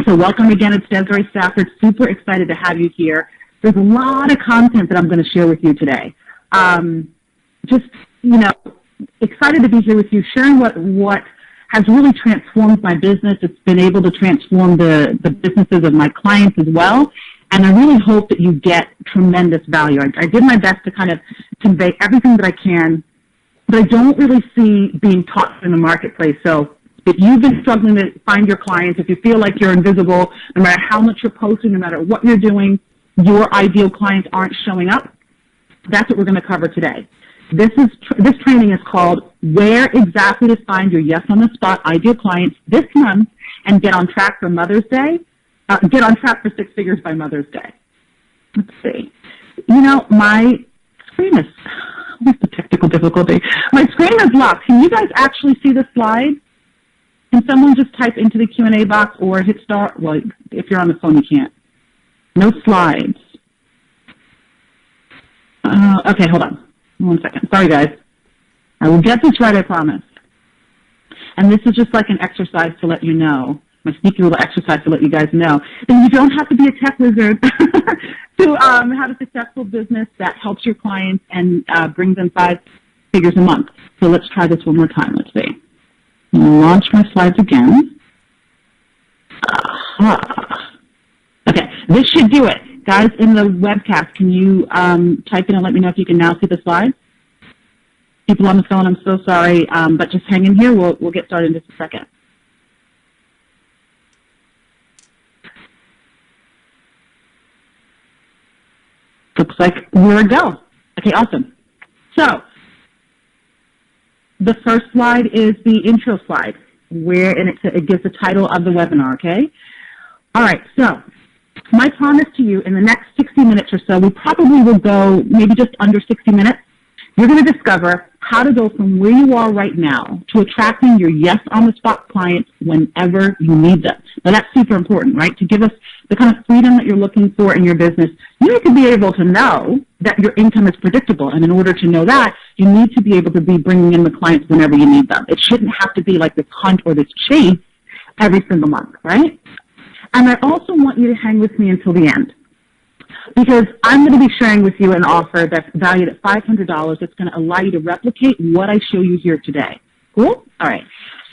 So welcome again. It's Desiree Stafford. Super excited to have you here. There's a lot of content that I'm going to share with you today. Excited to be here with you, sharing what has really transformed my business. It's been able to transform the businesses of my clients as well. And I really hope that you get tremendous value. I did my best to kind of convey everything that I can, but I don't really see being taught in the marketplace. So if you've been struggling to find your clients, if you feel like you're invisible, no matter how much you're posting, no matter what you're doing, your ideal clients aren't showing up, that's what we're going to cover today. This training is called Where Exactly to Find Your Yes on the Spot Ideal Clients this month and get on track for Mother's Day. Get on track for 6 figures by Mother's Day. Let's see. You know, my screen is, what's the technical difficulty? My screen is locked. Can you guys actually see the slide? Can someone just type into the Q&A box or hit start? Well, if you're on the phone, you can't. No slides. Okay, hold on. 1 second. Sorry, guys. I will get this right, I promise. And this is just like an exercise to let you know, my sneaky little exercise to let you guys know that you don't have to be a tech wizard to have a successful business that helps your clients and brings in 5 figures a month. So let's try this one more time. Let's see. I'm going to launch my slides again. Okay, this should do it. Guys, in the webcast, can you type in and let me know if you can now see the slides? People on the phone, I'm so sorry, but just hang in here. We'll get started in just a second. Looks like we're a go. Okay, awesome. So the first slide is the intro slide, and it gives the title of the webinar, okay? All right, so my promise to you in the next 60 minutes or so, we probably will go maybe just under 60 minutes. You're going to discover how to go from where you are right now to attracting your yes-on-the-spot clients whenever you need them. Now, that's super important, right? To give us the kind of freedom that you're looking for in your business, you need to be able to know that your income is predictable. And in order to know that, you need to be able to be bringing in the clients whenever you need them. It shouldn't have to be like this hunt or this chase every single month, right? And I also want you to hang with me until the end, because I'm going to be sharing with you an offer that's valued at $500 that's going to allow you to replicate what I show you here today. Cool? All right.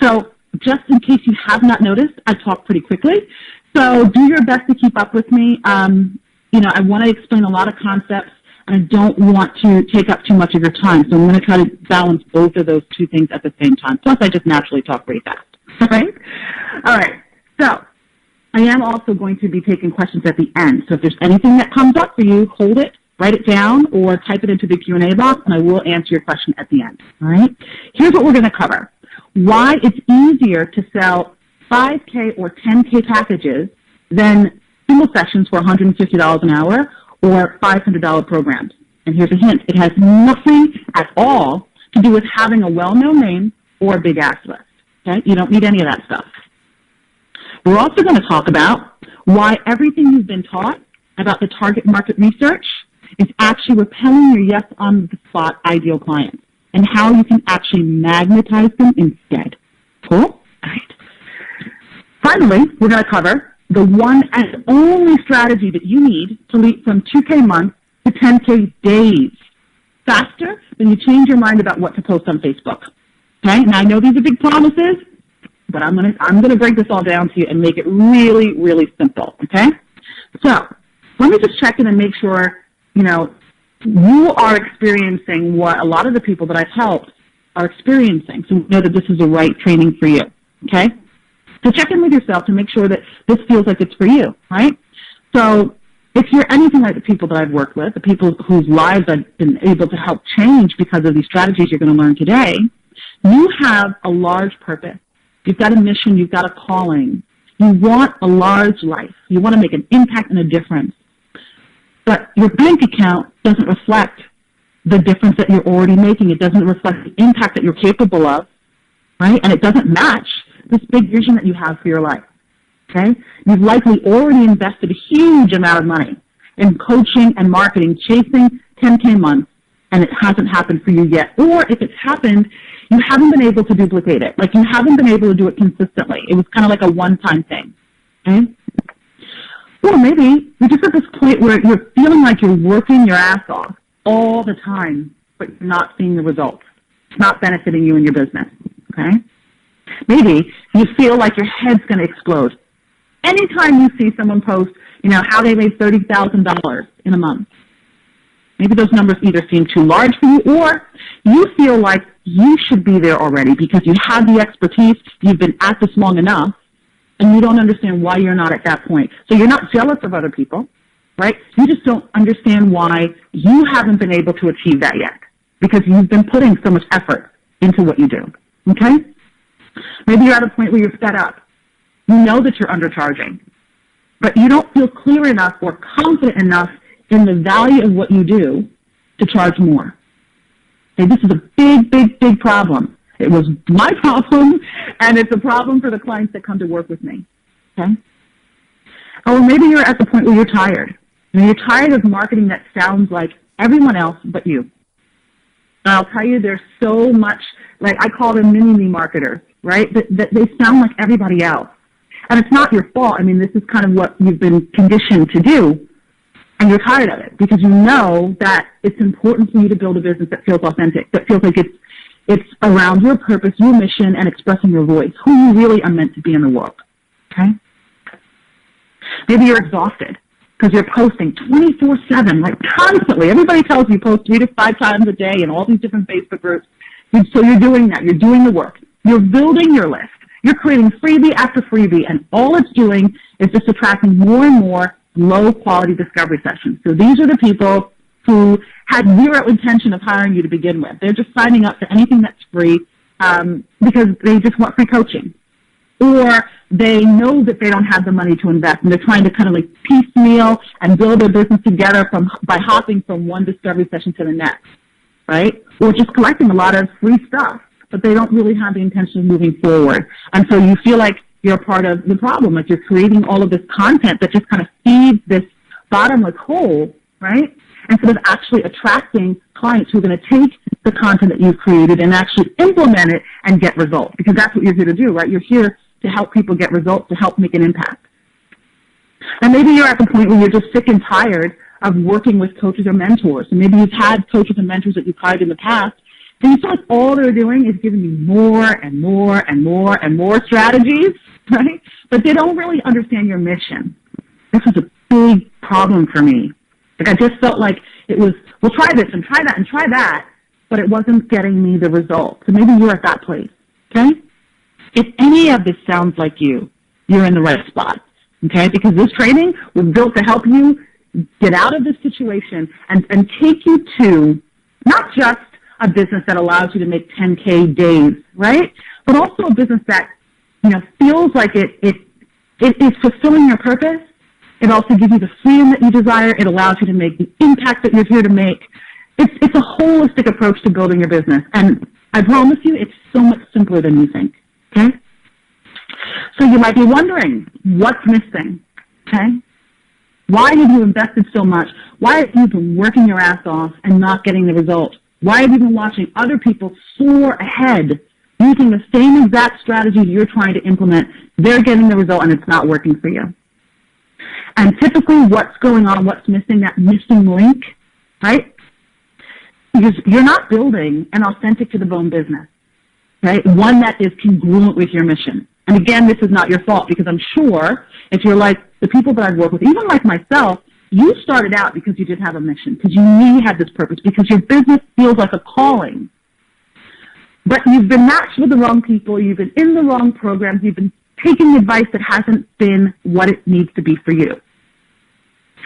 So just in case you have not noticed, I talk pretty quickly. So do your best to keep up with me. I want to explain a lot of concepts, and I don't want to take up too much of your time. So I'm going to try to balance both of those two things at the same time. Plus, I just naturally talk pretty fast. All right? All right. So I am also going to be taking questions at the end. So if there's anything that comes up for you, hold it, write it down, or type it into the Q&A box, and I will answer your question at the end. All right? Here's what we're going to cover. Why it's easier to sell 5K or 10K packages than single sessions for $150 an hour or $500 programs. And here's a hint. It has nothing at all to do with having a well-known name or a big ass list. Okay? You don't need any of that stuff. We're also going to talk about why everything you've been taught about the target market research is actually repelling your yes-on-the-spot ideal clients and how you can actually magnetize them instead. Cool? All right. Finally, we're going to cover the one and only strategy that you need to leap from 2K months to 10K days faster than you change your mind about what to post on Facebook. Okay? Now, I know these are big promises, but I'm gonna break this all down to you and make it really, really simple, okay? So let me just check in and make sure, you are experiencing what a lot of the people that I've helped are experiencing, so know that this is the right training for you, okay? So check in with yourself to make sure that this feels like it's for you, right? So if you're anything like the people that I've worked with, the people whose lives I've been able to help change because of these strategies you're going to learn today, you have a large purpose. You've got a mission. You've got a calling. You want a large life. You want to make an impact and a difference. But your bank account doesn't reflect the difference that you're already making. It doesn't reflect the impact that you're capable of, right? And it doesn't match this big vision that you have for your life, okay? You've likely already invested a huge amount of money in coaching and marketing, chasing 10K months, and it hasn't happened for you yet. Or if it's happened, you haven't been able to duplicate it. Like, you haven't been able to do it consistently. It was kind of like a one-time thing, okay? Or maybe you're just at this point where you're feeling like you're working your ass off all the time, but you're not seeing the results. It's not benefiting you in your business, okay? Maybe you feel like your head's going to explode. Anytime you see someone post, how they made $30,000 in a month, maybe those numbers either seem too large for you, or you feel like you should be there already because you have the expertise, you've been at this long enough, and you don't understand why you're not at that point. So you're not jealous of other people, right? You just don't understand why you haven't been able to achieve that yet because you've been putting so much effort into what you do, okay? Maybe you're at a point where you're fed up. You know that you're undercharging, but you don't feel clear enough or confident enough in the value of what you do to charge more. Okay, this is a big, big, big problem. It was my problem, and it's a problem for the clients that come to work with me. Okay? Or maybe you're at the point where you're tired. You're tired of marketing that sounds like everyone else but you. And I'll tell you, there's so much, like I call them mini-me marketers, right? That they sound like everybody else. And it's not your fault. I mean, this is kind of what you've been conditioned to do, and you're tired of it because you know that it's important for you to build a business that feels authentic, that feels like it's around your purpose, your mission, and expressing your voice, who you really are meant to be in the world, okay? Maybe you're exhausted because you're posting 24/7, like constantly. Everybody tells you post 3 to 5 times a day in all these different Facebook groups. So you're doing that. You're doing the work. You're building your list. You're creating freebie after freebie, and all it's doing is just attracting more and more low-quality discovery sessions. So these are the people who had zero intention of hiring you to begin with. They're just signing up for anything that's free because they just want free coaching. Or they know that they don't have the money to invest, and they're trying to kind of like piecemeal and build their business together by hopping from one discovery session to the next, right? Or just collecting a lot of free stuff, but they don't really have the intention of moving forward. And so you feel like you're a part of the problem, like you're creating all of this content that just kind of feeds this bottomless hole, right? Instead of actually attracting clients who are going to take the content that you've created and actually implement it and get results, because that's what you're here to do, right? You're here to help people get results, to help make an impact. And maybe you're at the point where you're just sick and tired of working with coaches or mentors. And maybe you've had coaches and mentors that you've hired in the past, and you feel like all they're doing is giving you more and more and more and more strategies, right? But they don't really understand your mission. This was a big problem for me. Like I just felt like it was, well, try this and try that and try that, but it wasn't getting me the results. So maybe you're at that place, okay? If any of this sounds like you're in the right spot, okay? Because this training was built to help you get out of this situation and take you to not just a business that allows you to make 10K days, right? But also a business that, feels like it is fulfilling your purpose. It also gives you the freedom that you desire. It allows you to make the impact that you're here to make. It's a holistic approach to building your business. And I promise you, it's so much simpler than you think, okay? So you might be wondering, what's missing, okay? Why have you invested so much? Why have you been working your ass off and not getting the result? Why have you been watching other people soar ahead using the same exact strategies you're trying to implement? They're getting the result and it's not working for you. And typically what's going on, what's missing, that missing link, right? You're not building an authentic to the bone business, right? One that is congruent with your mission. And again, this is not your fault because I'm sure if you're like the people that I've worked with, even like myself, you started out because you did have a mission, because you knew you had this purpose, because your business feels like a calling. But you've been matched with the wrong people, you've been in the wrong programs, you've been taking advice that hasn't been what it needs to be for you.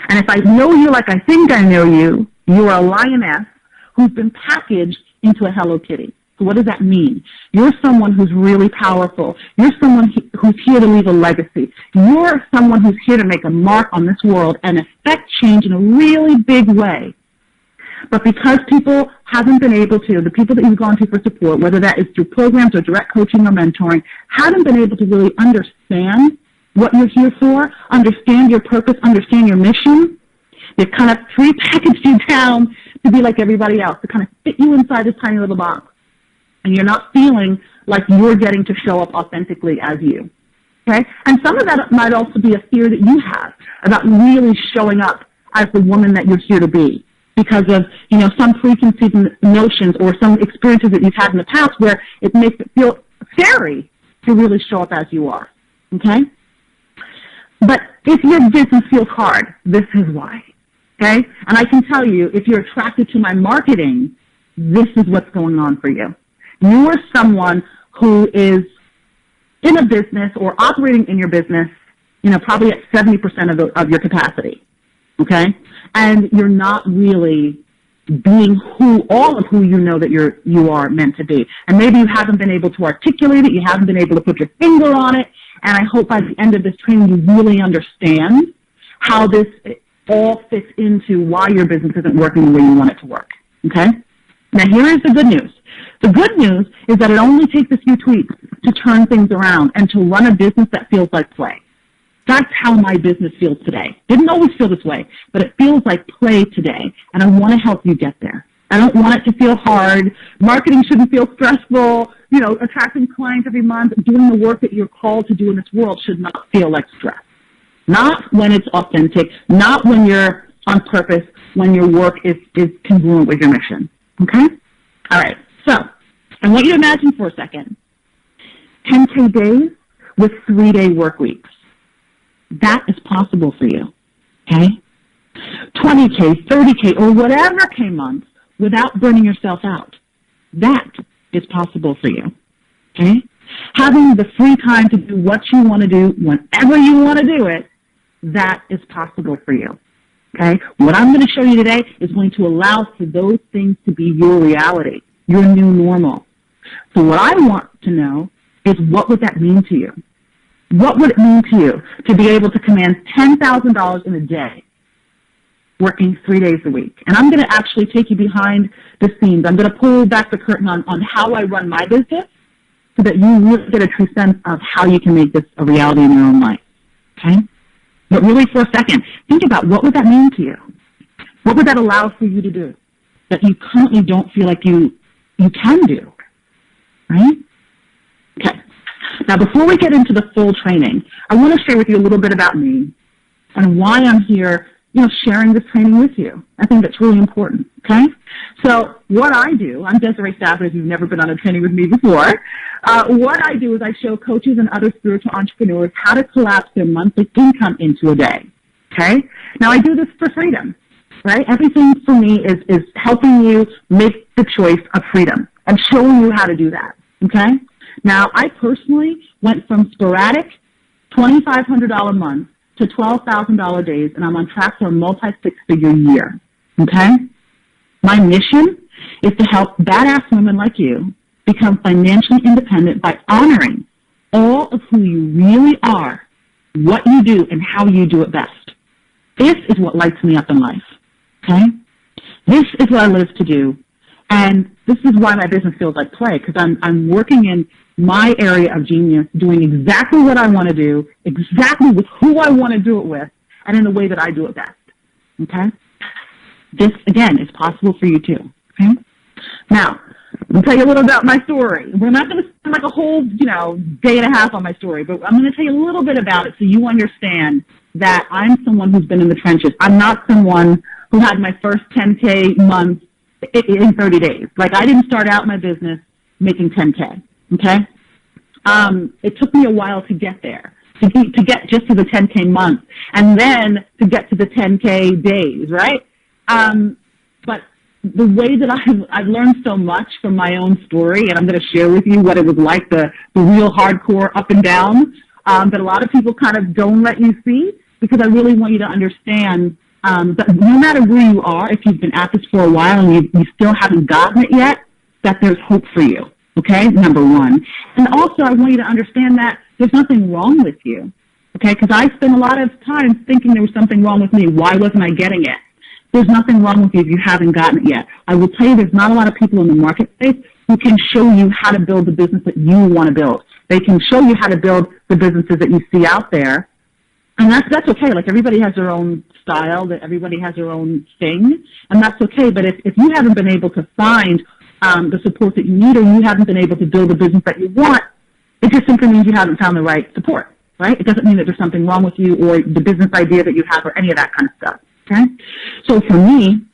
And if I know you like I think I know you, you're a lioness who's been packaged into a Hello Kitty. So what does that mean? You're someone who's really powerful. You're someone who's here to leave a legacy. You're someone who's here to make a mark on this world and affect change in a really big way. But because people haven't been able to, the people that you've gone to for support, whether that is through programs or direct coaching or mentoring, haven't been able to really understand what you're here for, understand your purpose, understand your mission. They've kind of prepackaged you down to be like everybody else, to kind of fit you inside this tiny little box. And you're not feeling like you're getting to show up authentically as you. Okay? And some of that might also be a fear that you have, about really showing up as the woman that you're here to be because of, some preconceived notions or some experiences that you've had in the past where it makes it feel scary to really show up as you are, okay? But if your business feels hard, this is why, okay? And I can tell you, if you're attracted to my marketing, this is what's going on for you. You are someone who is in a business or operating in your business, probably at 70% of your capacity, okay? And you're not really being all of who you know that you are meant to be. And maybe you haven't been able to articulate it, you haven't been able to put your finger on it, and I hope by the end of this training you really understand how this all fits into why your business isn't working the way you want it to work, okay? Now here is the good news. The good news is that it only takes a few tweaks to turn things around and to run a business that feels like play. That's how my business feels today. Didn't always feel this way, but it feels like play today, and I want to help you get there. I don't want it to feel hard. Marketing shouldn't feel stressful. Attracting clients every month, doing the work that you're called to do in this world should not feel like stress. Not when it's authentic, not when you're on purpose, when your work is congruent with your mission. Okay? All right. So I want you to imagine for a second 10K days with 3-day work weeks. That is possible for you, okay? 20K, 30K, or whatever K months without burning yourself out. That is possible for you, okay? Having the free time to do what you want to do whenever you want to do it, that is possible for you, okay? What I'm going to show you today is going to allow for those things to be your reality, your new normal. So what I want to know is, what would that mean to you? What would it mean to you to be able to command $10,000 in a day, working 3 days a week? And I'm going to actually take you behind the scenes. I'm going to pull back the curtain on how I run my business so that you really get a true sense of how you can make this a reality in your own life, okay? But really for a second, think about, what would that mean to you? What would that allow for you to do that you currently don't feel like you can do, right? Okay. Now, before we get into the full training, I want to share with you a little bit about me and why I'm here, sharing this training with you. I think that's really important, okay? So what I do, I'm Desiree Stafford, if you've never been on a training with me before. What I do is I show coaches and other spiritual entrepreneurs how to collapse their monthly income into a day, okay? Now, I do this for freedom, right? Everything for me is helping you make the choice of freedom and showing you how to do that, okay? Now, I personally went from sporadic $2,500 month to $12,000 days, and I'm on track for a multi-six-figure year, okay? My mission is to help badass women like you become financially independent by honoring all of who you really are, what you do, and how you do it best. This is what lights me up in life, okay? This is what I live to do, and this is why my business feels like play, because I'm working in my area of genius, doing exactly what I want to do, exactly with who I want to do it with, and in the way that I do it best, okay? This, again, is possible for you too, okay? Now, I'm going to tell you a little about my story. We're not going to spend like a whole, day and a half on my story, but I'm going to tell you a little bit about it so you understand that I'm someone who's been in the trenches. I'm not someone who had my first 10K month in 30 days. Like, I didn't start out my business making 10K. Okay? It took me a while to get there, to get just to the 10K month, and then to get to the 10K days, right? But the way that I've learned so much from my own story, and I'm going to share with you what it was like, the real hardcore up and down, that a lot of people kind of don't let you see, because I really want you to understand that no matter where you are, if you've been at this for a while and you still haven't gotten it yet, that there's hope for you. Okay, number one. And also, I want you to understand that there's nothing wrong with you, okay, because I spent a lot of time thinking there was something wrong with me. Why wasn't I getting it? There's nothing wrong with you if you haven't gotten it yet. I will tell you, there's not a lot of people in the marketplace who can show you how to build the business that you want to build. They can show you how to build the businesses that you see out there, and that's okay. Like, everybody has their own style, that everybody has their own thing, and that's okay. But if you haven't been able to find the support that you need, or you haven't been able to build the business that you want, it just simply means you haven't found the right support, right? It doesn't mean that there's something wrong with you or the business idea that you have or any of that kind of stuff, okay? So for me,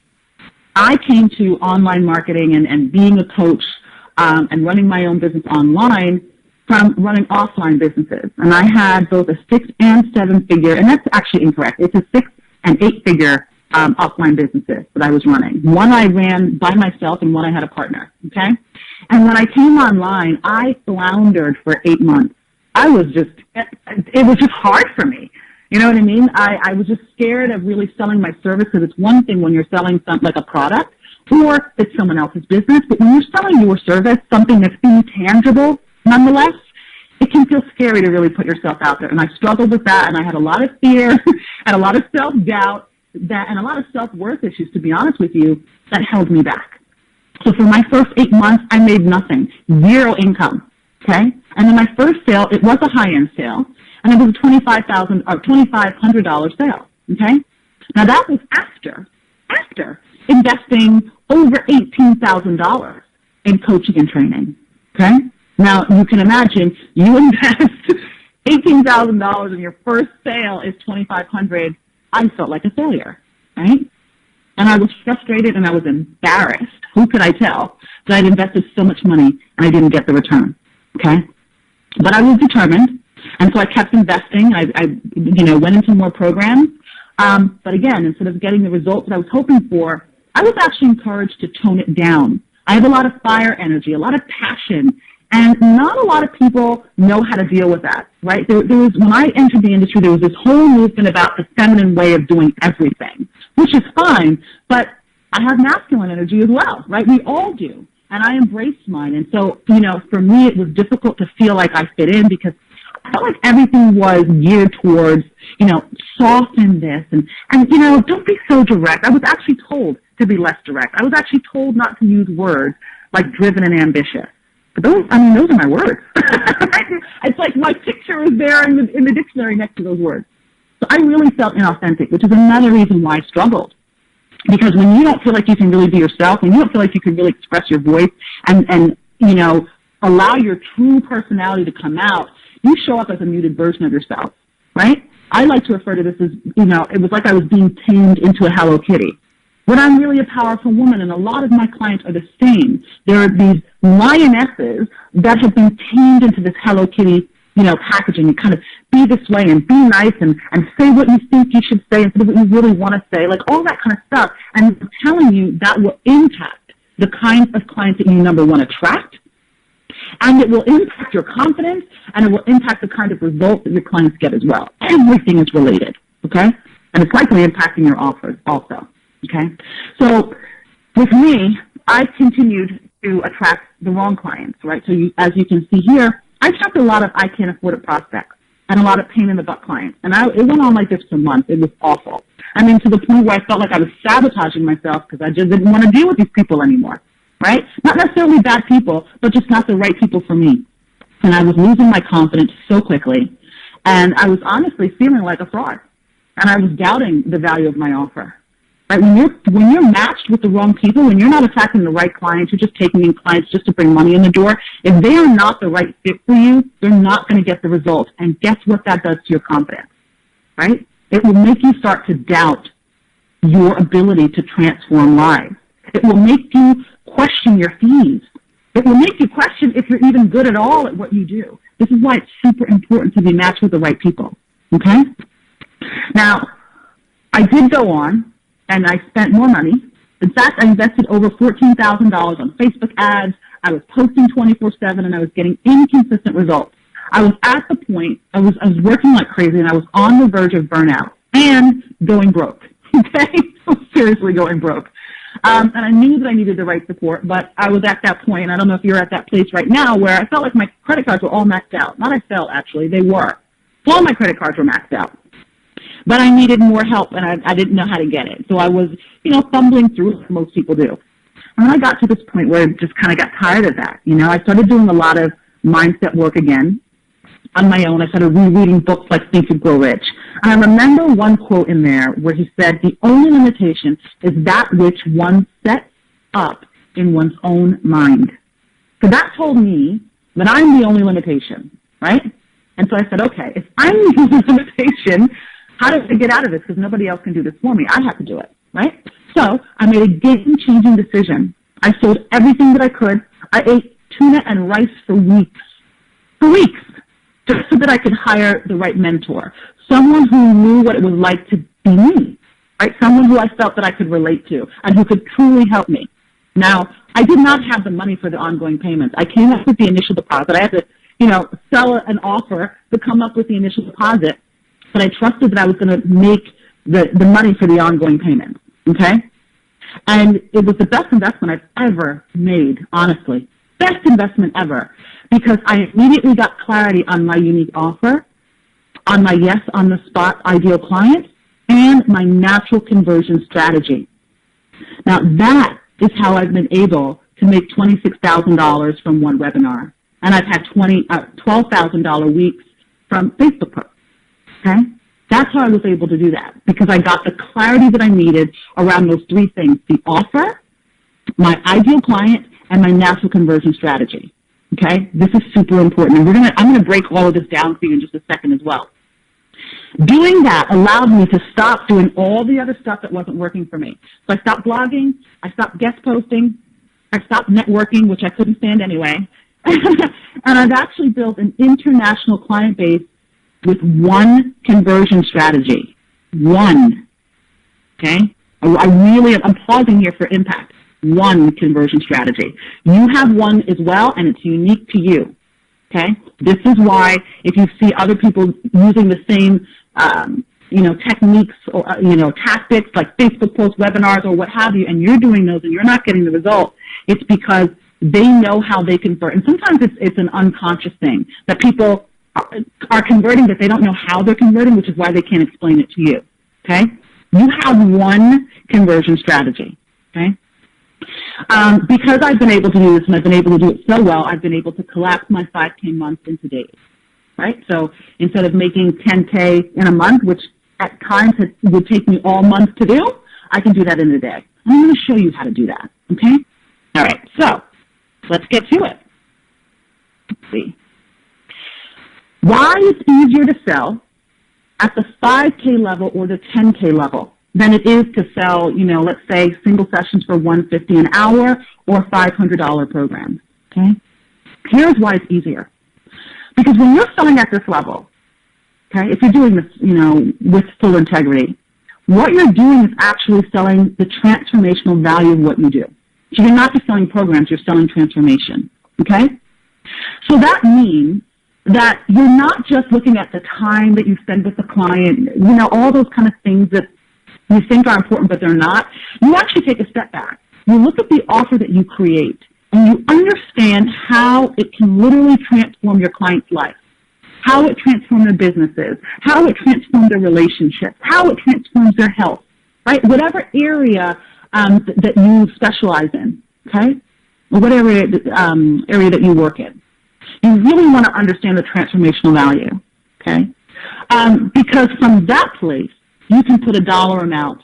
I came to online marketing and being a coach and running my own business online from running offline businesses. And I had both a 6 and 7 figure, and that's actually incorrect. It's a 6 and 8 figure offline businesses that I was running. One I ran by myself and one I had a partner, okay? And when I came online, I floundered for 8 months. It was just hard for me. You know what I mean? I was just scared of really selling my service, because it's one thing when you're selling something like a product or it's someone else's business, but when you're selling your service, something that's intangible, nonetheless, it can feel scary to really put yourself out there. And I struggled with that, and I had a lot of fear and a lot of self-doubt and a lot of self-worth issues, to be honest with you, that held me back. So for my first 8 months, I made nothing, 0 income, okay? And then my first sale, it was a high-end sale, and it was a $2,500 sale, okay? Now that was after investing over $18,000 in coaching and training, okay? Now you can imagine, you invest $18,000 and your first sale is $2,500. I felt like a failure, right? And I was frustrated and I was embarrassed. Who could I tell that I'd invested so much money and I didn't get the return, okay? But I was determined, and so I kept investing. I went into more programs. But again, instead of getting the results that I was hoping for, I was actually encouraged to tone it down. I have a lot of fire energy, a lot of passion, and not a lot of people know how to deal with that, right? There was, when I entered the industry, there was this whole movement about the feminine way of doing everything, which is fine, but I have masculine energy as well, right? We all do, and I embraced mine. And so, for me, it was difficult to feel like I fit in, because I felt like everything was geared towards, soften this and don't be so direct. I was actually told to be less direct. I was actually told not to use words like driven and ambitious. But those are my words. It's like my picture is there in the dictionary next to those words. So I really felt inauthentic, which is another reason why I struggled. Because when you don't feel like you can really be yourself, when you don't feel like you can really express your voice and allow your true personality to come out, you show up as a muted version of yourself, right? I like to refer to this as, it was like I was being tamed into a Hello Kitty. When I'm really a powerful woman, and a lot of my clients are the same. There are these lionesses that have been tamed into this Hello Kitty, packaging, and kind of be this way and be nice and say what you think you should say instead of what you really want to say, like all that kind of stuff. And I'm telling you, that will impact the kinds of clients that you, number one, attract, and it will impact your confidence, and it will impact the kind of results that your clients get as well. Everything is related, okay? And it's likely impacting your offers also, okay? So with me, I continued to attract the wrong clients, right? So as you can see here, I attracted a lot of I can't afford it prospects and a lot of pain in the butt clients. And it went on like this for months. It was awful. I mean, to the point where I felt like I was sabotaging myself because I just didn't want to deal with these people anymore. Right? Not necessarily bad people, but just not the right people for me. And I was losing my confidence so quickly. And I was honestly feeling like a fraud. And I was doubting the value of my offer. Right? When you're matched with the wrong people, when you're not attracting the right clients, you're just taking in clients just to bring money in the door, if they are not the right fit for you, they're not going to get the results. And guess what that does to your confidence? Right? It will make you start to doubt your ability to transform lives. It will make you question your fees. It will make you question if you're even good at all at what you do. This is why it's super important to be matched with the right people, okay? Now, I did go on, and I spent more money. In fact, I invested over $14,000 on Facebook ads. I was posting 24/7, and I was getting inconsistent results. I was at the point, I was working like crazy, and I was on the verge of burnout and going broke, okay? I was seriously going broke. And I knew that I needed the right support, but I was at that point, and I don't know if you're at that place right now, where I felt like my credit cards were all maxed out. Not I felt, actually. They were. All my credit cards were maxed out. But I needed more help, and I didn't know how to get it. So I was, fumbling through like most people do. And I got to this point where I just kind of got tired of that. I started doing a lot of mindset work again on my own. I started rereading books like Think and Grow Rich. And I remember one quote in there where he said, the only limitation is that which one sets up in one's own mind. So that told me that I'm the only limitation, right? And so I said, okay, if I'm using this limitation, how do I get out of this? Because nobody else can do this for me. I have to do it, right? So I made a game-changing decision. I sold everything that I could. I ate tuna and rice for weeks, just so that I could hire the right mentor, someone who knew what it was like to be me, right? Someone who I felt that I could relate to and who could truly help me. Now, I did not have the money for the ongoing payments. I came up with the initial deposit. I had to, sell an offer to come up with the initial deposit, but I trusted that I was going to make the money for the ongoing payments, okay? And it was the best investment I've ever made, honestly. Best investment ever, because I immediately got clarity on my unique offer, on my yes on the spot ideal client, and my natural conversion strategy. Now that is how I've been able to make $26,000 from one webinar. And I've had $12,000 weeks from Facebook posts, okay? That's how I was able to do that, because I got the clarity that I needed around those three things: the offer, my ideal client, and my natural conversion strategy, okay? This is super important. And I'm going to break all of this down for you in just a second as well. Doing that allowed me to stop doing all the other stuff that wasn't working for me. So I stopped blogging, I stopped guest posting, I stopped networking, which I couldn't stand anyway, and I've actually built an international client base with one conversion strategy. One, okay? I'm pausing here for impact. One conversion strategy. You have one as well, and it's unique to you, okay? This is why if you see other people using the same, techniques or, tactics like Facebook posts, webinars, or what have you, and you're doing those and you're not getting the result, it's because they know how they convert. And sometimes it's an unconscious thing that people are converting, but they don't know how they're converting, which is why they can't explain it to you, okay? You have one conversion strategy, okay? Because I've been able to do this and I've been able to do it so well, I've been able to collapse my 5K months into days, right? So instead of making 10K in a month, which at times would take me all month to do, I can do that in a day. I'm going to show you how to do that, okay? All right, so let's get to it. Let's see. Why it's easier to sell at the 5K level or the 10K level than it is to sell, let's say single sessions for $150 an hour or $500 programs, okay? Here's why it's easier. Because when you're selling at this level, okay, if you're doing this, with full integrity, what you're doing is actually selling the transformational value of what you do. So you're not just selling programs, you're selling transformation, okay? So that means that you're not just looking at the time that you spend with the client, all those kind of things that you think are important but they're not. You actually take a step back. You look at the offer that you create and you understand how it can literally transform your client's life, how it transforms their businesses, how it transforms their relationships, how it transforms their health, right? Whatever area that you specialize in, okay? Or whatever area that you work in. You really want to understand the transformational value, okay? Because from that place, you can put a dollar amount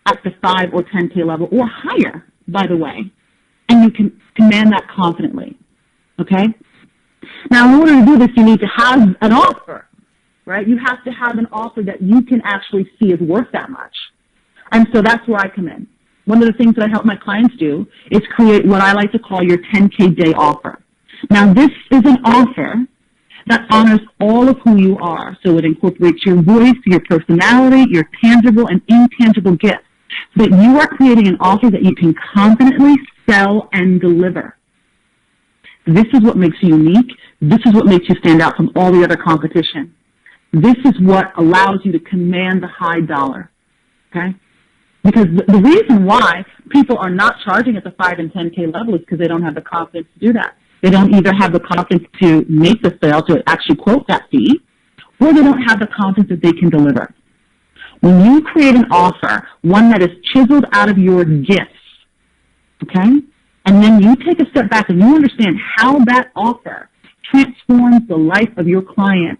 at the 5 or 10K level or higher, by the way, and you can command that confidently, okay? Now, in order to do this, you need to have an offer, right? You have to have an offer that you can actually see is worth that much. And so that's where I come in. One of the things that I help my clients do is create what I like to call your 10K day offer. Now, this is an offer that honors all of who you are. So it incorporates your voice, your personality, your tangible and intangible gifts. So that you are creating an offer that you can confidently sell and deliver. This is what makes you unique. This is what makes you stand out from all the other competition. This is what allows you to command the high dollar, okay? Because the reason why people are not charging at the 5 and 10K level is because they don't have the confidence to do that. They don't either have the confidence to make the sale, to actually quote that fee, or they don't have the confidence that they can deliver. When you create an offer, one that is chiseled out of your gifts, okay, and then you take a step back and you understand how that offer transforms the life of your client,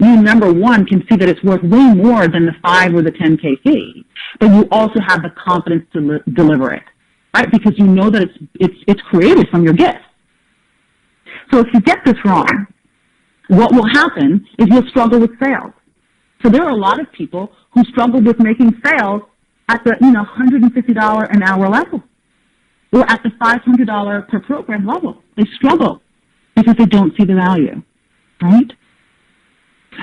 you, number one, can see that it's worth way more than the 5 or the 10K fee, but you also have the confidence to deliver it, right? Because you know that it's created from your gifts. So if you get this wrong, what will happen is you'll struggle with sales. So there are a lot of people who struggle with making sales at the, $150 an hour level or at the $500 per program level. They struggle because they don't see the value, right?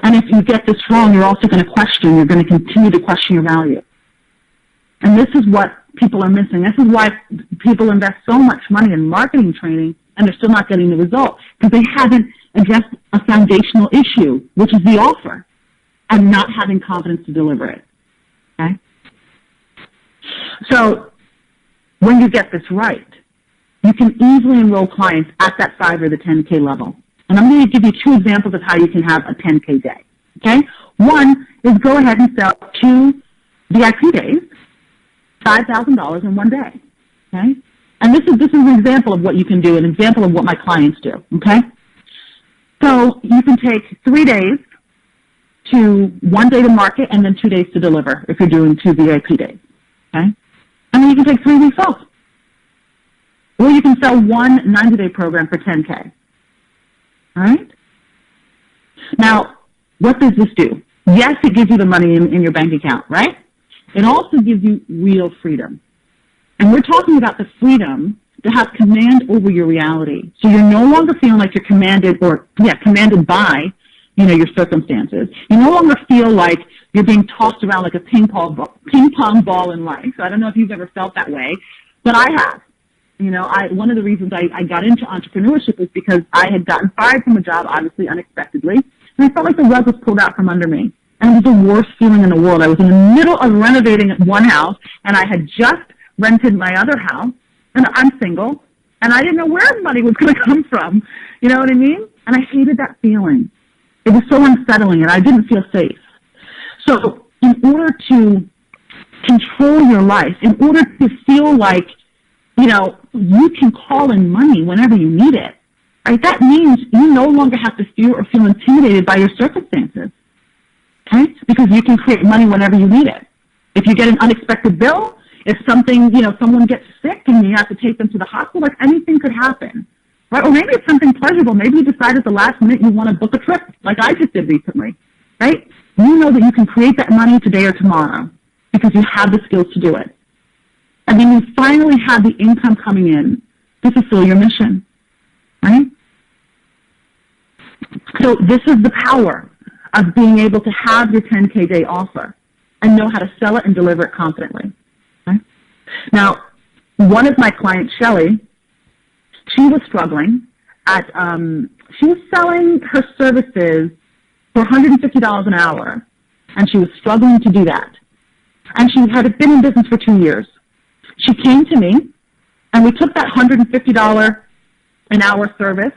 And if you get this wrong, you're also going to question. You're going to continue to question your value. And this is what people are missing. This is why people invest so much money in marketing training and they're still not getting the result, because they haven't addressed a foundational issue, which is the offer, and not having confidence to deliver it. Okay? So when you get this right, you can easily enroll clients at that 5 or the 10K level. And I'm going to give you 2 examples of how you can have a 10K day. Okay? One is go ahead and sell 2 VIP days, $5,000 in one day. Okay? And this is an example of what you can do, an example of what my clients do. Okay? So you can take 3 days to 1 day to market and then 2 days to deliver if you're doing 2 VIP days. Okay? And then you can take 3 weeks off. Or you can sell 1 90-day program for 10K. All right? Now, what does this do? Yes, it gives you the money in your bank account, right? It also gives you real freedom. And we're talking about the freedom to have command over your reality. So you're no longer feeling like you're commanded by, your circumstances. You no longer feel like you're being tossed around like a ping pong ball in life. So I don't know if you've ever felt that way, but I have. One of the reasons I got into entrepreneurship is because I had gotten fired from a job, obviously unexpectedly, and I felt like the rug was pulled out from under me. And it was the worst feeling in the world. I was in the middle of renovating one house, and I had just rented my other house, and I'm single, and I didn't know where the money was going to come from. You know what I mean? And I hated that feeling. It was so unsettling, and I didn't feel safe. So in order to control your life, in order to feel like, you can call in money whenever you need it, right? That means you no longer have to fear or feel intimidated by your circumstances, okay? Because you can create money whenever you need it. If you get an unexpected bill, if something, someone gets sick and you have to take them to the hospital, like anything could happen, right? Or maybe it's something pleasurable. Maybe you decide at the last minute you want to book a trip, like I just did recently, right? You know that you can create that money today or tomorrow because you have the skills to do it. And then you finally have the income coming in to fulfill your mission, right? So this is the power of being able to have your 10K day offer and know how to sell it and deliver it confidently. Okay? Now, one of my clients, Shelly, she was struggling she was selling her services for $150 an hour, and she was struggling to do that. And she had been in business for 2 years. She came to me, and we took that $150 an hour service.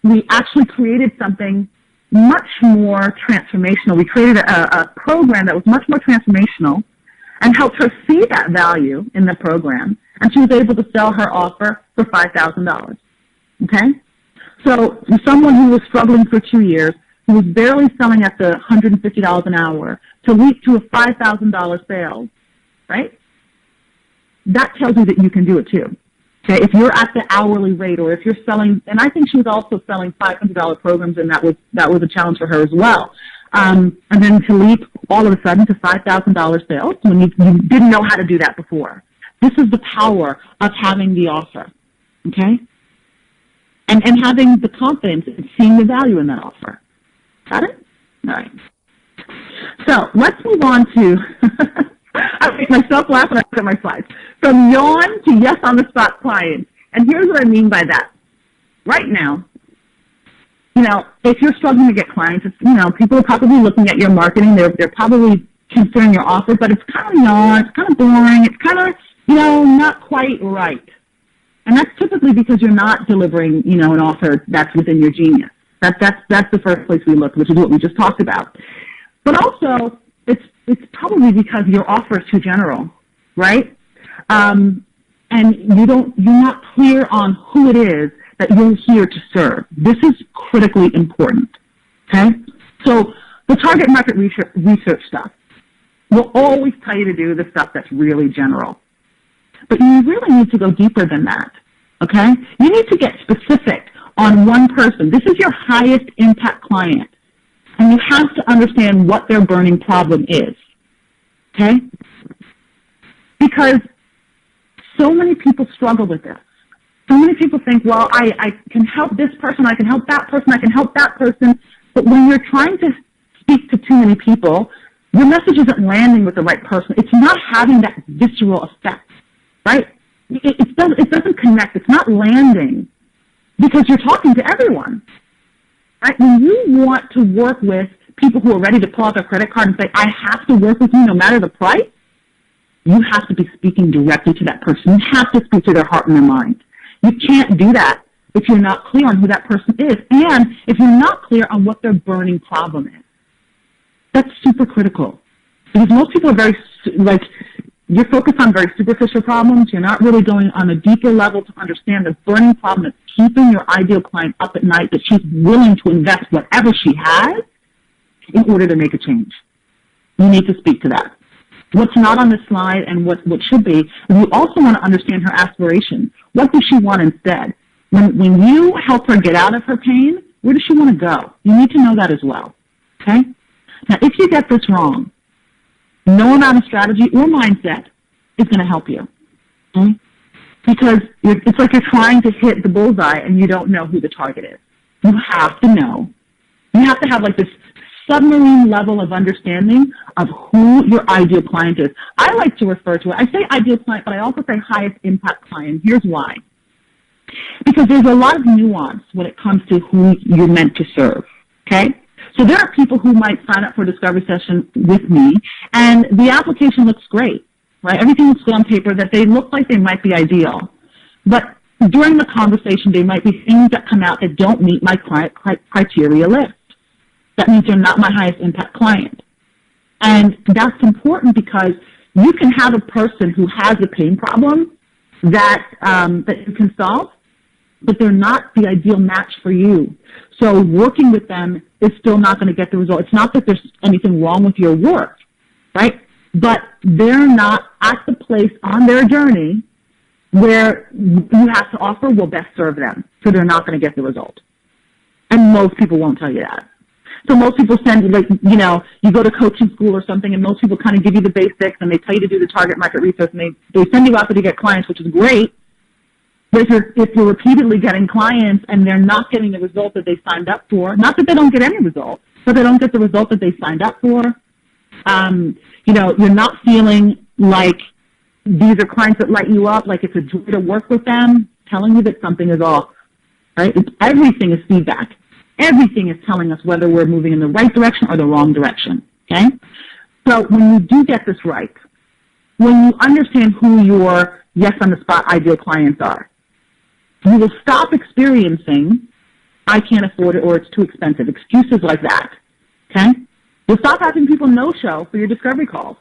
We actually created something much more transformational. We created a program that was much more transformational and helped her see that value in the program, and she was able to sell her offer for $5,000. Okay? So for someone who was struggling for 2 years, who was barely selling at the $150 an hour, to leap to a $5,000 sale, right? That tells you that you can do it too. Okay, if you're at the hourly rate, or if you're selling, and I think she was also selling $500 programs, and that was a challenge for her as well. And then to leap all of a sudden to $5,000 sales when you didn't know how to do that before. This is the power of having the offer, okay? And having the confidence in seeing the value in that offer. Got it? All right. So let's move on to, I make myself laugh when I look at my slides. From yawn to yes on the spot clients. And here's what I mean by that. Right now, if you're struggling to get clients, people are probably looking at your marketing. They're probably considering your offer, but it's kind of yawn, it's kind of boring, it's kind of, not quite right. And that's typically because you're not delivering, an offer that's within your genius. That's the first place we look, which is what we just talked about. But also, it's probably because your offer is too general, right? And you're not clear on who it is that you're here to serve. This is critically important, okay? So the target market research stuff will always tell you to do the stuff that's really general. But you really need to go deeper than that, okay? You need to get specific on one person. This is your highest impact client. And you have to understand what their burning problem is, okay? Because so many people struggle with this. So many people think, well, I can help this person, I can help that person, I can help that person. But when you're trying to speak to too many people, your message isn't landing with the right person. It's not having that visceral effect, right? It doesn't connect. It's not landing because you're talking to everyone, right? When you want to work with people who are ready to pull out their credit card and say, I have to work with you no matter the price, you have to be speaking directly to that person. You have to speak to their heart and their mind. You can't do that if you're not clear on who that person is and if you're not clear on what their burning problem is. That's super critical because most people are very, you're focused on very superficial problems. You're not really going on a deeper level to understand the burning problem that's keeping your ideal client up at night, that she's willing to invest whatever she has in order to make a change. You need to speak to that. What's not on this slide and what should be, you also want to understand her aspirations. What does she want instead? When you help her get out of her pain, where does she want to go? You need to know that as well, okay? Now, if you get this wrong, no amount of strategy or mindset is going to help you, okay? Because it's like you're trying to hit the bullseye and you don't know who the target is. You have to know. You have to have like this submarine level of understanding of who your ideal client is. I like to refer to it, I say ideal client, but I also say highest impact client. Here's why. Because there's a lot of nuance when it comes to who you're meant to serve, okay? So there are people who might sign up for a discovery session with me, and the application looks great, right? Everything looks good on paper, that they look like they might be ideal. But during the conversation, there might be things that come out that don't meet my client criteria list. That means they're not my highest impact client. And that's important because you can have a person who has a pain problem that you can solve, but they're not the ideal match for you. So working with them is still not going to get the result. It's not that there's anything wrong with your work, right? But they're not at the place on their journey where you have to offer will best serve them. So they're not going to get the result. And most people won't tell you that. So most people send, you go to coaching school or something, and most people kind of give you the basics, and they tell you to do the target market research, and they send you out to get clients, which is great. But if you're repeatedly getting clients and they're not getting the result that they signed up for, not that they don't get any result, but they don't get the result that they signed up for, you're not feeling like these are clients that light you up, like it's a joy to work with them, telling you that something is off, right? Everything is feedback. Everything is telling us whether we're moving in the right direction or the wrong direction, okay? So when you do get this right, when you understand who your yes-on-the-spot ideal clients are, you will stop experiencing, I can't afford it or it's too expensive, excuses like that, okay? You'll stop having people no-show for your discovery calls.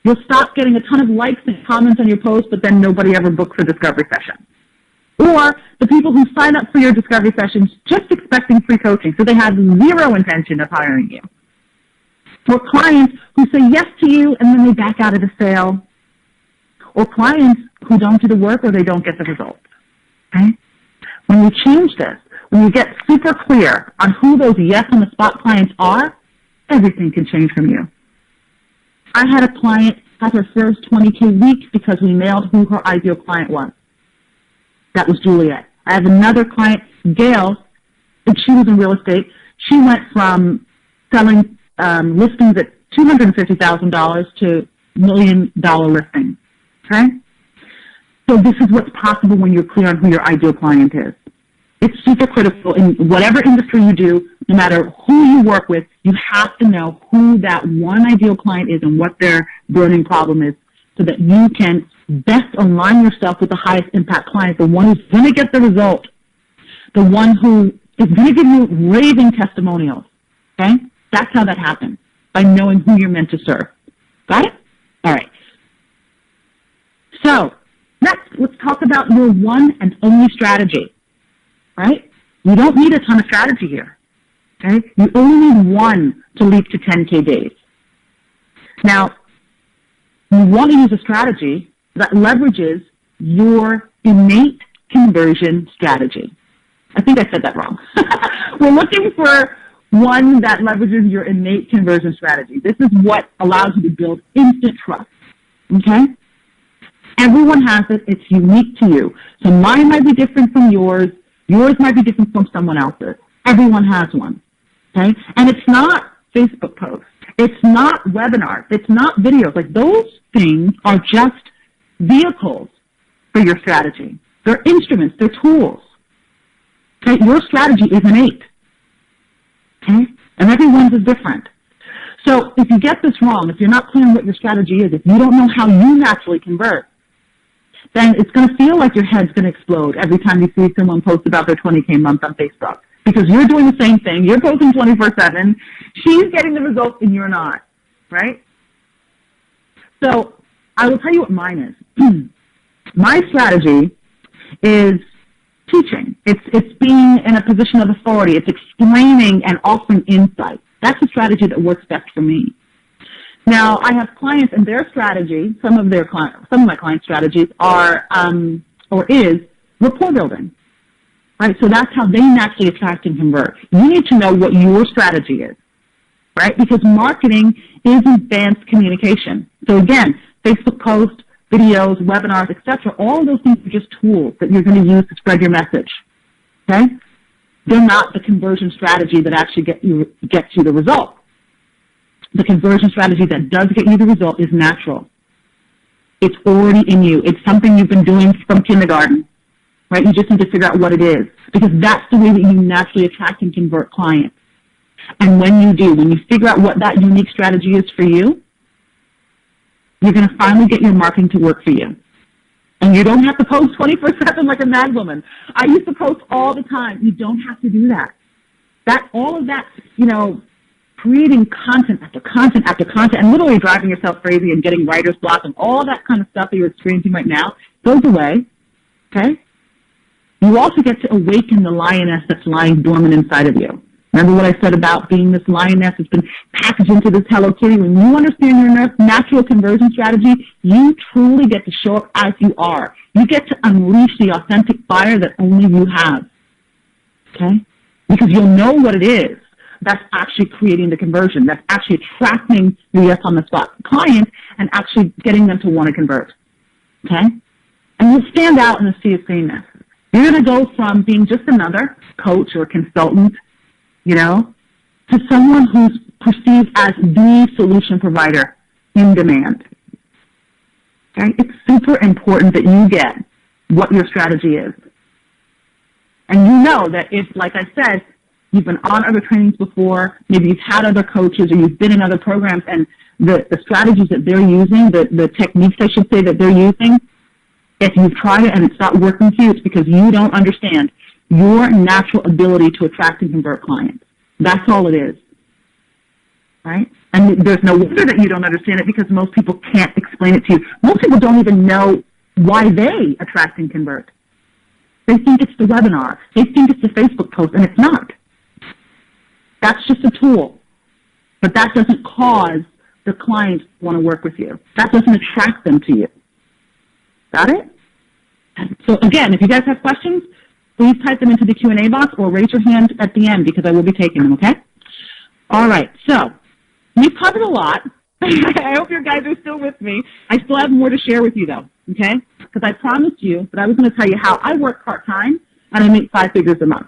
You'll stop getting a ton of likes and comments on your post, but then nobody ever books a discovery session. Or the people who sign up for your discovery sessions just expecting free coaching, so they have zero intention of hiring you. Or clients who say yes to you and then they back out of the sale. Or clients who don't do the work or they don't get the results. Okay? When you change this, when you get super clear on who those yes-on-the-spot clients are, everything can change from you. I had a client have her first 20K week because we nailed who her ideal client was. That was Juliet. I have another client, Gail, and she was in real estate. She went from selling listings at $250,000 to $1 million listings, okay? So this is what's possible when you're clear on who your ideal client is. It's super critical in whatever industry you do, no matter who you work with, you have to know who that one ideal client is and what their burning problem is so that you can best align yourself with the highest impact client, the one who's going to get the result, the one who is going to give you raving testimonials, okay? That's how that happens, by knowing who you're meant to serve. Got it? All right. So next, let's talk about your one and only strategy, right? You don't need a ton of strategy here, okay? You only need one to leap to 10K days. Now, you want to use a strategy that leverages your innate conversion strategy. I think I said that wrong. We're looking for one that leverages your innate conversion strategy. This is what allows you to build instant trust, okay? Everyone has it. It's unique to you. So mine might be different from yours. Yours might be different from someone else's. Everyone has one, okay? And it's not Facebook posts. It's not webinars. It's not videos. Like, those things are just vehicles for your strategy. They're instruments. They're tools. Okay? Your strategy is innate. Okay? And everyone's is different. So if you get this wrong, if you're not clear on what your strategy is, if you don't know how you naturally convert, then it's going to feel like your head's going to explode every time you see someone post about their 20K month on Facebook. Because you're doing the same thing. You're posting 24/7. She's getting the results and you're not, right? So I will tell you what mine is. My strategy is teaching. It's being in a position of authority. It's explaining and offering insight. That's a strategy that works best for me. Now, I have clients, and their strategy, some of my clients' strategies are or is rapport building. Right? So that's how they naturally attract and convert. You need to know what your strategy is, right? Because marketing is advanced communication. So again, Facebook posts, videos, webinars, etc. All of those things are just tools that you're going to use to spread your message. Okay? They're not the conversion strategy that actually gets you the result. The conversion strategy that does get you the result is natural. It's already in you. It's something you've been doing from kindergarten. Right? You just need to figure out what it is, because that's the way that you naturally attract and convert clients. And when you do, when you figure out what that unique strategy is for you, you're going to finally get your marketing to work for you. And you don't have to post 24/7 like a mad woman. I used to post all the time. You don't have to do that. All of that, creating content after content after content and literally driving yourself crazy and getting writer's block and all that kind of stuff that you're experiencing right now goes away, okay? You also get to awaken the lioness that's lying dormant inside of you. Remember what I said about being this lioness that's been packaged into this Hello Kitty? When you understand your natural conversion strategy, you truly get to show up as you are. You get to unleash the authentic fire that only you have, okay? Because you'll know what it is that's actually creating the conversion, that's actually attracting the yes on the spot client and actually getting them to want to convert, okay? And you'll stand out in a sea of sameness. You're going to go from being just another coach or consultant, to someone who's perceived as the solution provider in demand. Okay? It's super important that you get what your strategy is. And you know that if, like I said, you've been on other trainings before, maybe you've had other coaches or you've been in other programs, and the strategies that they're using, the techniques, I should say, that they're using, if you've tried it and it's not working for you, it's because you don't understand your natural ability to attract and convert clients. That's all it is, right? And there's no wonder that you don't understand it, because most people can't explain it to you. Most people don't even know why they attract and convert. They think it's the webinar. They think it's the Facebook post, and it's not. That's just a tool. But that doesn't cause the client to want to work with you. That doesn't attract them to you. Got it? So again, if you guys have questions, please type them into the Q&A box or raise your hand at the end, because I will be taking them, okay? All right, so we've covered a lot. I hope you guys are still with me. I still have more to share with you, though, okay? Because I promised you that I was going to tell you how I work part-time and I make 5 figures a month.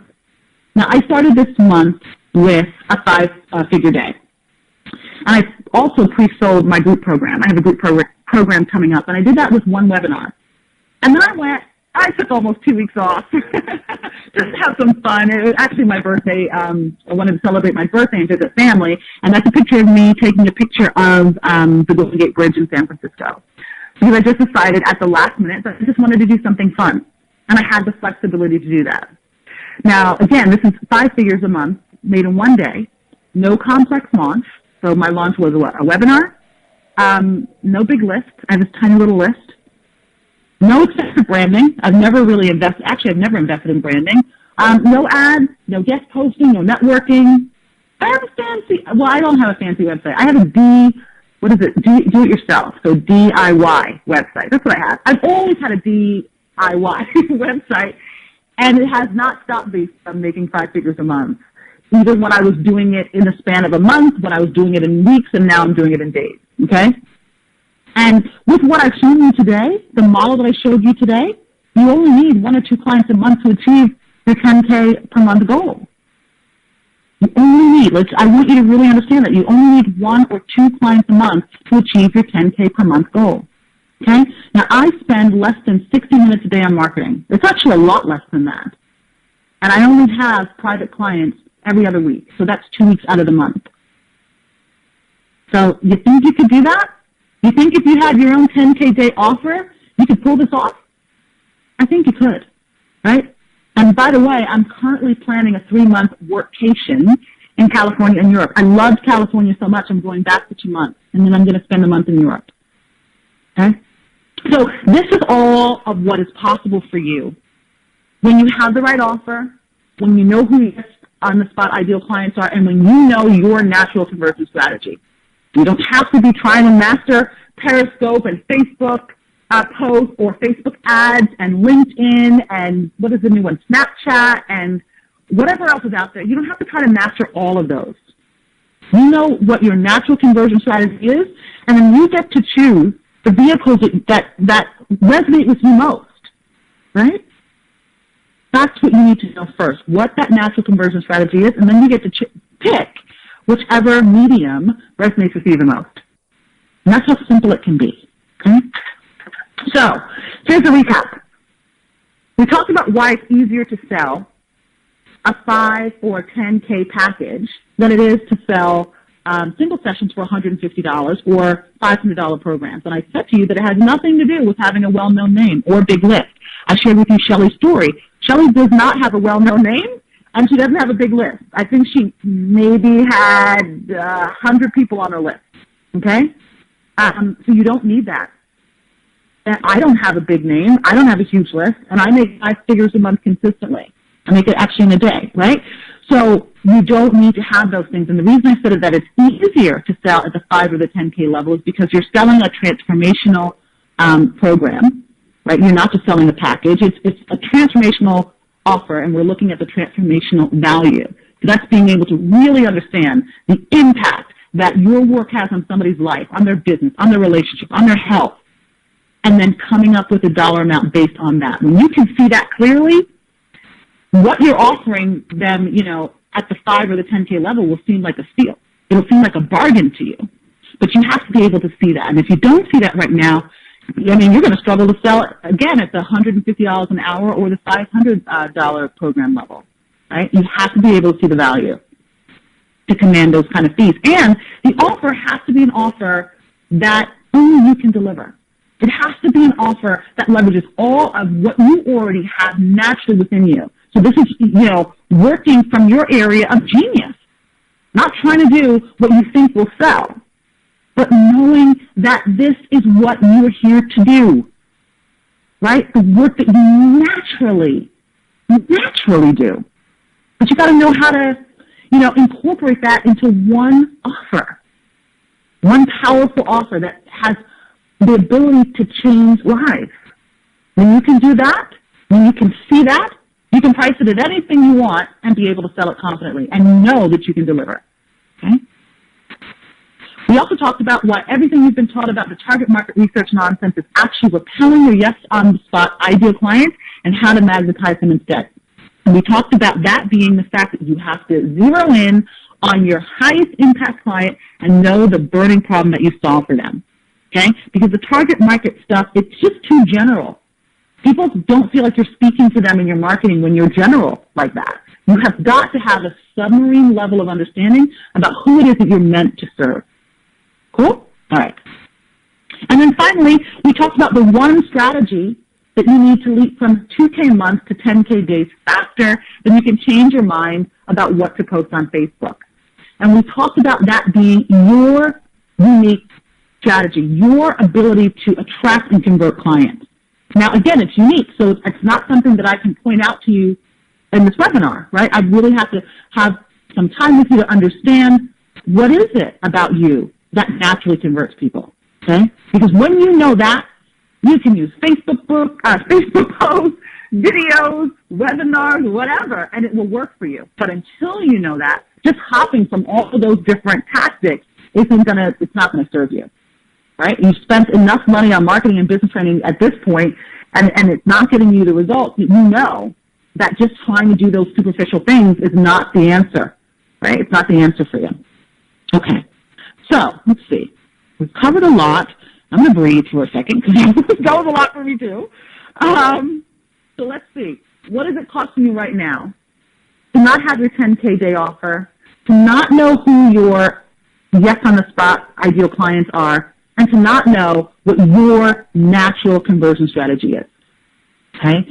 Now, I started this month with a 5-figure day. And I also pre-sold my group program. I have a group program coming up, and I did that with one webinar. And then I took almost 2 weeks off just to have some fun. It was actually my birthday. I wanted to celebrate my birthday and visit family, and that's a picture of me taking a picture of the Golden Gate Bridge in San Francisco. Because I just decided at the last minute that I just wanted to do something fun, and I had the flexibility to do that. Now, again, this is 5 figures a month, made in one day, no complex launch. So my launch was a webinar, no big list. I have this tiny little list. No expensive branding. I've never really invested, actually I've never invested in branding. No ads, no guest posting, no networking. I have a fancy, well, I don't have a fancy website. I have a do-it-yourself, so DIY website. That's what I have. I've always had a DIY website. And it has not stopped me from making 5 figures a month. Even when I was doing it in the span of a month, when I was doing it in weeks, and now I'm doing it in days, okay? And with what I've shown you today, the model that I showed you today, you only need 1 or 2 clients a month to achieve your 10K per month goal. You only need, I want you to really understand that you only need 1 or 2 clients a month to achieve your 10K per month goal. Okay? Now, I spend less than 60 minutes a day on marketing. It's actually a lot less than that. And I only have private clients every other week. So that's 2 weeks out of the month. So you think you could do that? You think if you had your own 10K day offer, you could pull this off? I think you could, right? And by the way, I'm currently planning a 3-month workcation in California and Europe. I loved California so much, I'm going back for 2 months, and then I'm going to spend a month in Europe. Okay? So this is all of what is possible for you when you have the right offer, when you know who your on-the-spot ideal clients are, and when you know your natural conversion strategy. You don't have to be trying to master Periscope and Facebook posts or Facebook ads and LinkedIn and what is the new one, Snapchat and whatever else is out there. You don't have to try to master all of those. You know what your natural conversion strategy is, and then you get to choose the vehicles that resonate with you most, right? That's what you need to know first, what that natural conversion strategy is, and then you get to pick whichever medium resonates with you the most. And that's how simple it can be, okay? So, here's a recap. We talked about why it's easier to sell a 5 or 10K package than it is to sell single sessions for $150 or $500 programs. And I said to you that it has nothing to do with having a well-known name or big list. I shared with you Shelly's story. Shelly does not have a well-known name, and she doesn't have a big list. I think she maybe had 100 people on her list, okay? So you don't need that. And I don't have a big name. I don't have a huge list, and I make 5 figures a month consistently. I make it actually in a day, right? So you don't need to have those things. And the reason I said that it's easier to sell at the 5 or the 10K level is because you're selling a transformational program, right? You're not just selling a package. It's a transformational offer, and we're looking at the transformational value. So that's being able to really understand the impact that your work has on somebody's life, on their business, on their relationship, on their health, and then coming up with a dollar amount based on that. When you can see that clearly, what you're offering them, you know, at the 5 or the 10K level will seem like a steal. It'll seem like a bargain to you. But you have to be able to see that. And if you don't see that right now, I mean, you're going to struggle to sell it, again, at the $150 an hour or the $500 program level, right? You have to be able to see the value to command those kind of fees. And the offer has to be an offer that only you can deliver. It has to be an offer that leverages all of what you already have naturally within you. So this is, you know, working from your area of genius, not trying to do what you think will sell, but knowing that this is what you're here to do, right? The work that you naturally do. But you got to know how to, you know, incorporate that into one offer, one powerful offer that has the ability to change lives. When you can do that, when you can see that, you can price it at anything you want and be able to sell it confidently and know that you can deliver. Okay? We also talked about why everything you've been taught about the target market research nonsense is actually repelling your yes-on-the-spot ideal clients and how to magnetize them instead. And we talked about that being the fact that you have to zero in on your highest impact client and know the burning problem that you solve for them. Okay? Because the target market stuff, it's just too general. People don't feel like you're speaking to them in your marketing when you're general like that. You have got to have a submarine level of understanding about who it is that you're meant to serve. Cool? All right. And then finally, we talked about the one strategy that you need to leap from 2K months to 10K days faster than you can change your mind about what to post on Facebook. And we talked about that being your unique strategy, your ability to attract and convert clients. Now, again, it's unique, so it's not something that I can point out to you in this webinar, right? I really have to have some time with you to understand what is it about you that naturally converts people, okay? Because when you know that, you can use Facebook posts, videos, webinars, whatever, and it will work for you. But until you know that, just hopping from all of those different tactics it's not gonna serve you, right? You've spent enough money on marketing and business training at this point, and it's not getting you the results. You know that just trying to do those superficial things is not the answer, right? It's not the answer for you. Okay, so let's see. We've covered a lot. I'm going to breathe for a second because that was a lot for me too. So let's see. What is it costing you right now to not have your 10K day offer, to not know who your yes-on-the-spot ideal clients are, and to not know what your natural conversion strategy is? Okay?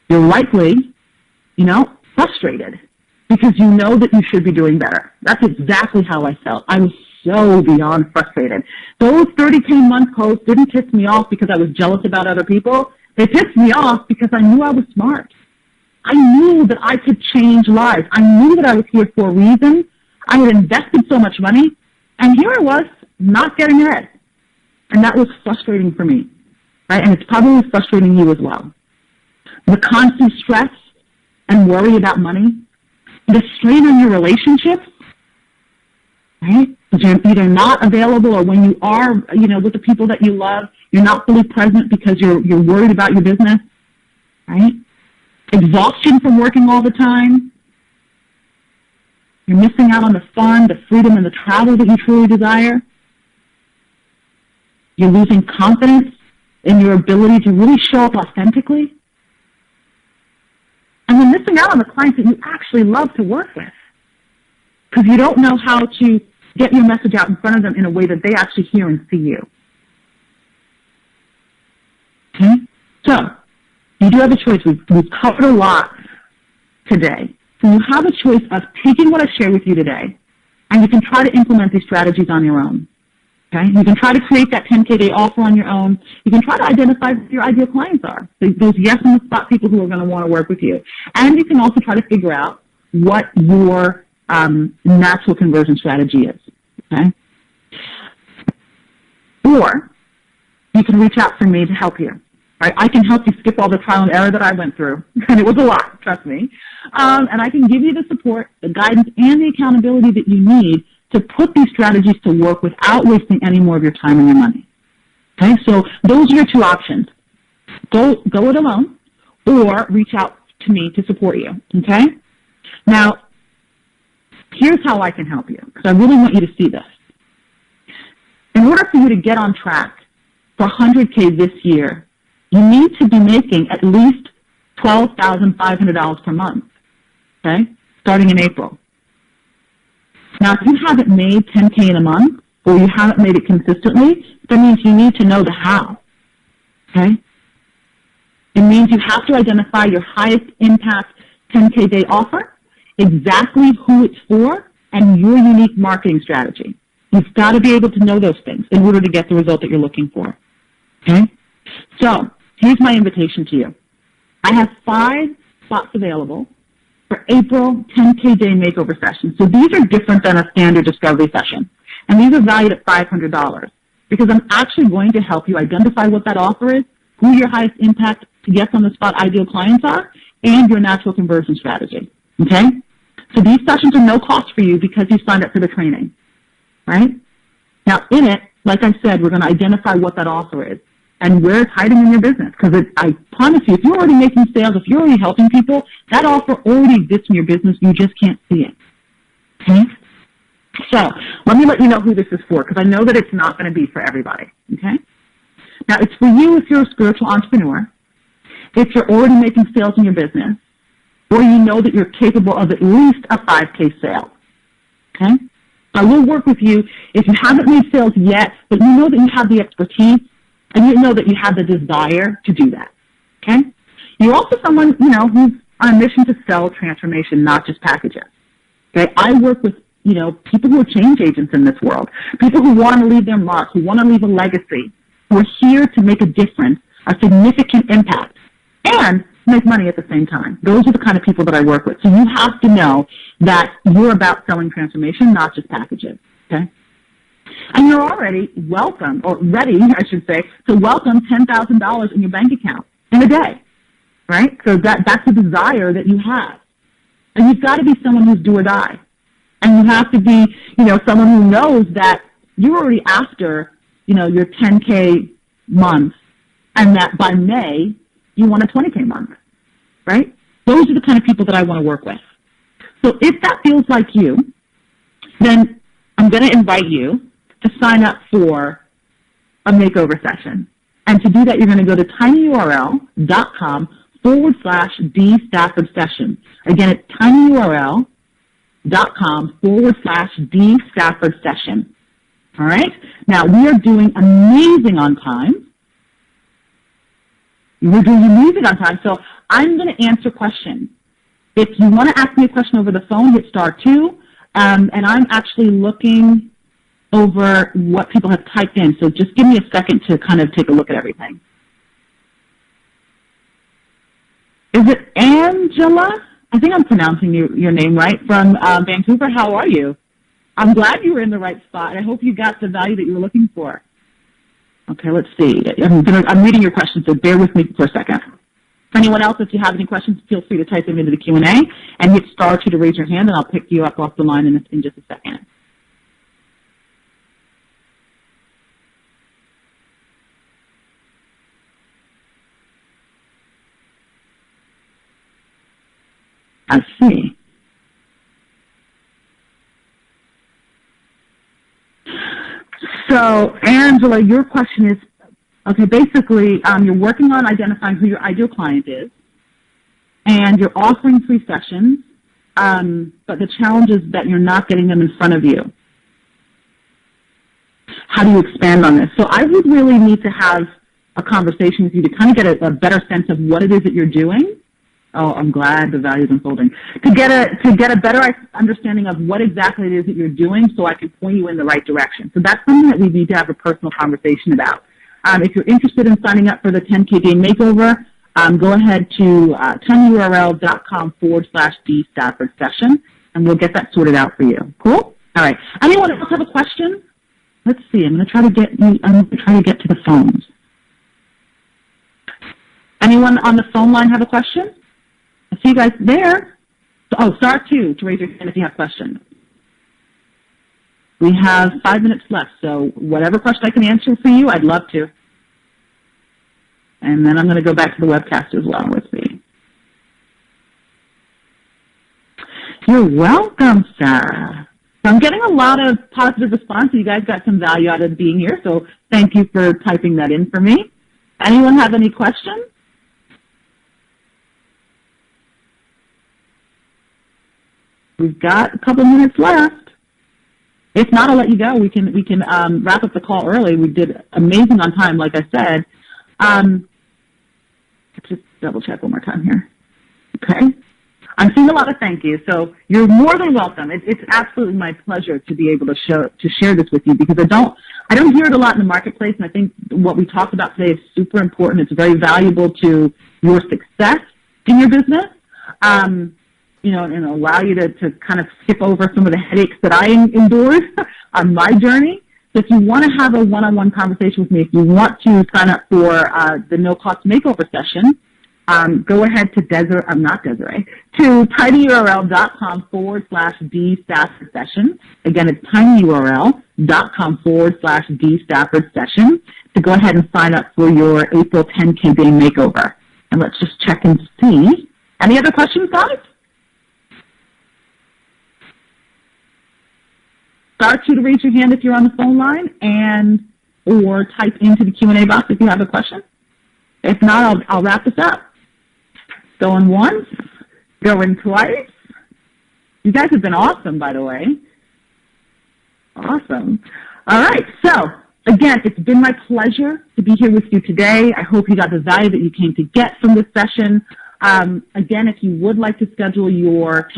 You're likely, frustrated because you know that you should be doing better. That's exactly how I felt. I was so beyond frustrated. Those 30K month posts didn't piss me off because I was jealous about other people. They pissed me off because I knew I was smart. I knew that I could change lives. I knew that I was here for a reason. I had invested so much money, and here I was not getting ahead. And that was frustrating for me, right? And it's probably frustrating you as well. The constant stress and worry about money, the strain on your relationships, right? Because you're either not available, or when you are, with the people that you love, you're not fully present because you're worried about your business, right? Exhaustion from working all the time. You're missing out on the fun, the freedom, and the travel that you truly desire. You're losing confidence in your ability to really show up authentically. And you're missing out on the clients that you actually love to work with because you don't know how to get your message out in front of them in a way that they actually hear and see you. Okay? So, you do have a choice. We've covered a lot today. So you have a choice of taking what I share with you today, and you can try to implement these strategies on your own. Okay? You can try to create that 10K day offer on your own. You can try to identify who your ideal clients are, those yes-on-the-spot people who are going to want to work with you. And you can also try to figure out what your natural conversion strategy is. Okay? Or you can reach out for me to help you. Right? I can help you skip all the trial and error that I went through, and it was a lot, trust me. And I can give you the support, the guidance, and the accountability that you need to put these strategies to work without wasting any more of your time and your money. Okay, so those are your two options. Go it alone, or reach out to me to support you. Okay? Now, here's how I can help you, because I really want you to see this. In order for you to get on track for 100K this year, you need to be making at least $12,500 per month, okay, starting in April. Now, if you haven't made 10K in a month, or you haven't made it consistently, that means you need to know the how, okay? It means you have to identify your highest impact 10K day offer, exactly who it's for, and your unique marketing strategy. You've got to be able to know those things in order to get the result that you're looking for, okay? So, here's my invitation to you. I have 5 spots available for April 10K Day Makeover Session. So these are different than a standard discovery session. And these are valued at $500 because I'm actually going to help you identify what that offer is, who your highest impact yes-on-the-spot ideal clients are, and your natural conversion strategy. Okay? So these sessions are no cost for you because you signed up for the training. Right? Now, in it, like I said, we're going to identify what that offer is and where it's hiding in your business. Because I promise you, if you're already making sales, if you're already helping people, that offer already exists in your business. You just can't see it. Okay? So let me let you know who this is for, because I know that it's not going to be for everybody. Okay? Now, it's for you if you're a spiritual entrepreneur, if you're already making sales in your business, or you know that you're capable of at least a 5K sale. Okay? I will work with you if you haven't made sales yet, but you know that you have the expertise, and you know that you have the desire to do that, okay? You're also someone, who's on a mission to sell transformation, not just packages, okay? I work with, people who are change agents in this world, people who want to leave their mark, who want to leave a legacy, who are here to make a difference, a significant impact, and make money at the same time. Those are the kind of people that I work with. So you have to know that you're about selling transformation, not just packages, okay? And you're already welcome, or ready, I should say, to welcome $10,000 in your bank account in a day. right? So that's a desire that you have. And you've got to be someone who's do or die. And you have to be, someone who knows that you're already after, your 10K month, and that by May, you want a 20K month, right? Those are the kind of people that I want to work with. So if that feels like you, then I'm going to invite you to sign up for a makeover session. And to do that, you're going to go to tinyurl.com/D-Stafford session. Again, it's tinyurl.com/D-Stafford session. All right? Now, we are doing amazing on time. We're doing amazing on time, so I'm going to answer questions. If you want to ask me a question over the phone, hit *2, and I'm actually looking over what people have typed in, so just give me a second to kind of take a look at everything. Is it Angela? I think I'm pronouncing your name right, from Vancouver. How are you? I'm glad you were in the right spot. I hope you got the value that you were looking for. Okay, let's see. I'm reading your questions, so bear with me for a second. Anyone else, if you have any questions, feel free to type them into the Q&A and hit *2 to raise your hand, and I'll pick you up off the line in just a second. I see. So, Angela, your question is, okay, basically, you're working on identifying who your ideal client is, and you're offering free sessions, but the challenge is that you're not getting them in front of you. How do you expand on this? So I would really need to have a conversation with you to kind of get a better sense of what it is that you're doing. Oh, I'm glad the value is unfolding. To get a better understanding of what exactly it is that you're doing, so I can point you in the right direction. So that's something that we need to have a personal conversation about. If you're interested in signing up for the 10K Day Makeover, go ahead to tinyurl.com/D-Stafford session, and we'll get that sorted out for you. Cool? All right. Anyone else have a question? Let's see. I'm going to try to get to the phones. Anyone on the phone line have a question? I see you guys there. Oh, *2 to raise your hand if you have questions. We have 5 minutes left, so whatever question I can answer for you, I'd love to. And then I'm going to go back to the webcast as well. Let's see. You're welcome, Sarah. So I'm getting a lot of positive response. You guys got some value out of being here, so thank you for typing that in for me. Anyone have any questions? We've got a couple minutes left. If not, I'll let you go. We can wrap up the call early. We did amazing on time, like I said. Let's just double check one more time here. Okay. I'm seeing a lot of thank you, so you're more than welcome. It's absolutely my pleasure to be able to share this with you, because I don't hear it a lot in the marketplace, and I think what we talked about today is super important. It's very valuable to your success in your business. And allow you to kind of skip over some of the headaches that I endured on my journey. So if you want to have a one-on-one conversation with me, if you want to sign up for the no-cost makeover session, go ahead to to tinyurl.com/D-Stafford session. Again, it's tinyurl.com/D-Stafford session to go ahead and sign up for your April 10K Day Makeover. And let's just check and see. Any other questions, guys? *2 to raise your hand if you're on the phone line, or type into the Q&A box if you have a question. If not, I'll wrap this up. Going once, going twice. You guys have been awesome, by the way. Awesome. All right, so again, it's been my pleasure to be here with you today. I hope you got the value that you came to get from this session. Again, if you would like to schedule your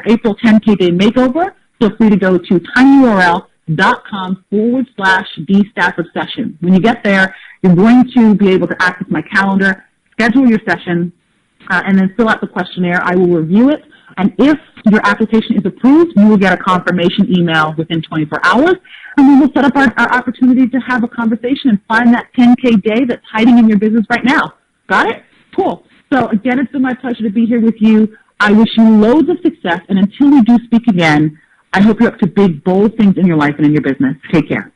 April 10K Day Makeover, feel free to go to tinyurl.com/D-Stafford session. When you get there, you're going to be able to access my calendar, schedule your session, and then fill out the questionnaire. I will review it, and if your application is approved, you will get a confirmation email within 24 hours, and we will set up our opportunity to have a conversation and find that 10K day that's hiding in your business right now. Got it? Cool. So again, it's been my pleasure to be here with you. I wish you loads of success, and until we do speak again, I hope you're up to big, bold things in your life and in your business. Take care.